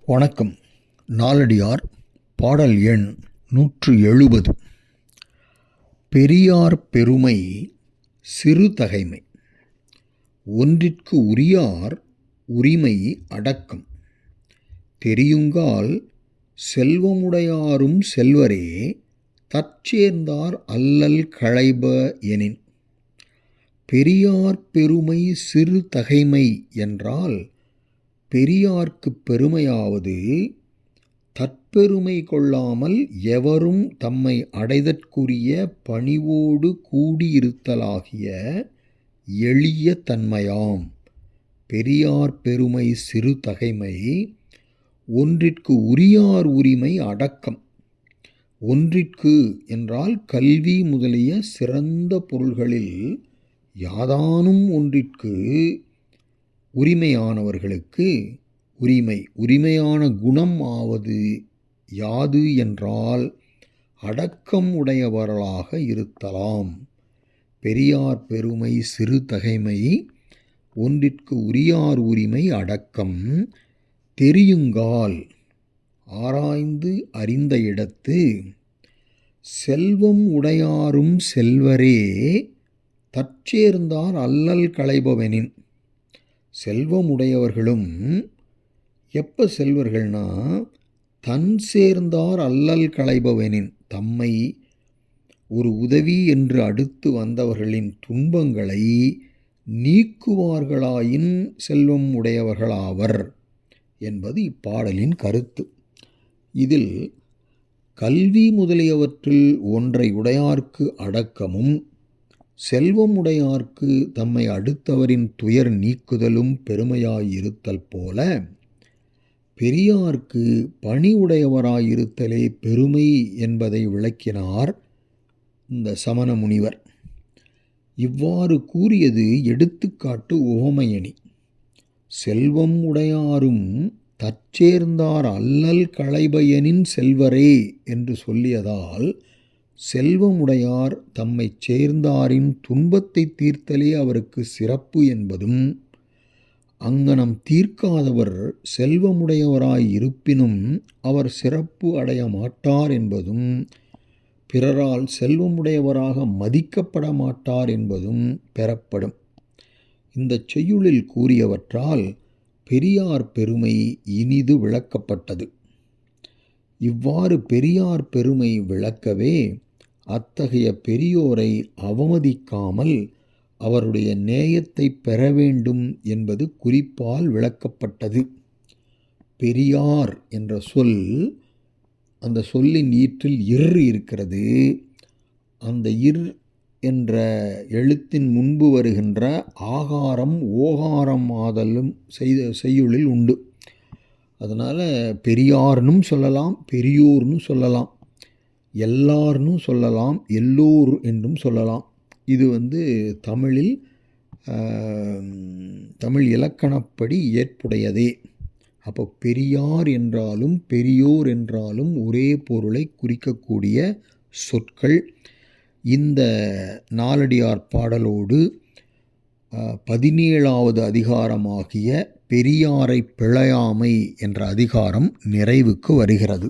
வணக்கம். நாலடியார் பாடல் எண் 170. பெரியார் பெருமை சிறுதகைமை. ஒன்றிற்கு உரியார் உரிமை அடக்கம். தெரியுங்கால் செல்வமுடையாரும் செல்வரே தற்சேர்ந்தார் அல்லல் களைப எனின். பெரியார் பெருமை சிறுதகைமை என்றால் பெரியார்க்குப் பெருமையாவது தற்பெருமை கொள்ளாமல் எவரும் தம்மை அடைதற்குரிய பணிவோடு கூடியிருத்தலாகிய எளிய தன்மையாம். பெரியார் பெருமை சிறுதகைமை. ஒன்றிற்கு உரியார் உரிமை அடக்கம். ஒன்றிற்கு என்றால் கல்வி முதலிய சிறந்த பொருள்களில் யாதானும் ஒன்றிற்கு உரிமையானவர்களுக்கு உரிமையான குணம் ஆவது யாது என்றால் அடக்கம் உடையவர்களாக இருத்தலாம். பெரியார் பெருமை சிறுதகைமை. ஒன்றிற்கு உரியார் உரிமை அடக்கம். தெரியுங்கால் ஆராய்ந்து அறிந்த இடத்து செல்வம் உடையாரும் செல்வரே தற்சேர்ந்தார் அல்லல் களைபவெனின். செல்வமுடையவர்களும் எப்போ செல்வர்கள்னா தன் சேர்ந்தார் அல்லல் களைபவெனின், தம்மை ஒரு உதவி என்று அடுத்து வந்தவர்களின் துன்பங்களை நீக்குவார்களாயின் செல்வம் உடையவர்களாவர் என்பது இப்பாடலின் கருத்து. இதில் கல்வி முதலியவற்றில் ஒன்றை உடையார்க்கு அடக்கமும் செல்வமுடையார்க்கு தம்மை அடுத்தவரின் துயர் நீக்குதலும் பெருமையாயிருத்தல் போல பெரியார்க்கு பணி உடையவராயிருத்தலே பெருமை என்பதை விளக்கினார் இந்த சமண முனிவர். இவ்வாறு கூறியது எடுத்துக்காட்டு உவமையணி. செல்வம் உடையாரும் தற்சேர்ந்தார் அல்லல் களைபயனின் செல்வரே என்று சொல்லியதால் செல்வமுடையார் தம்மை சேர்ந்தாரின் துன்பத்தை தீர்த்தலே அவருக்கு சிறப்பு என்பதும், அங்கனம் தீர்க்காதவர் செல்வமுடையவராய் இருப்பினும் அவர் சிறப்பு அடைய மாட்டார் என்பதும், பிறரால் செல்வமுடையவராக மதிக்கப்பட மாட்டார் என்பதும் பெறப்படும். இந்த செய்யுளில் கூறியவற்றால் பெரியார் பெருமை இனிது விளக்கப்பட்டது. இவ்வாறு பெரியார் பெருமை விளக்கவே அத்தகைய பெரியோரை அவமதிக்காமல் அவருடைய நேயத்தை பெற வேண்டும் என்பது குறிப்பால் விளக்கப்பட்டது. பெரியார் என்ற சொல், அந்த சொல்லின் ஈற்றில் இர் இருக்கிறது. அந்த இர் என்ற எழுத்தின் முன்பு வருகின்ற ஆகாரம் ஓகாரம் ஆதலும் செய்யுளில் உண்டு. அதனால் பெரியார்னும் சொல்லலாம், பெரியோர்னு சொல்லலாம், எல்லார்னு சொல்லலாம், எல்லோர் என்றும் சொல்லலாம். இது தமிழில் தமிழ் இலக்கணப்படி ஏற்புடையதே. அப்போ பெரியார் என்றாலும் பெரியோர் என்றாலும் ஒரே பொருளை குறிக்கக்கூடிய சொற்கள். இந்த நாலடியார் பாடலோடு 17வது அதிகாரமாகிய பெரியாரை பிழையாமை என்ற அதிகாரம் நிறைவுக்கு வருகிறது.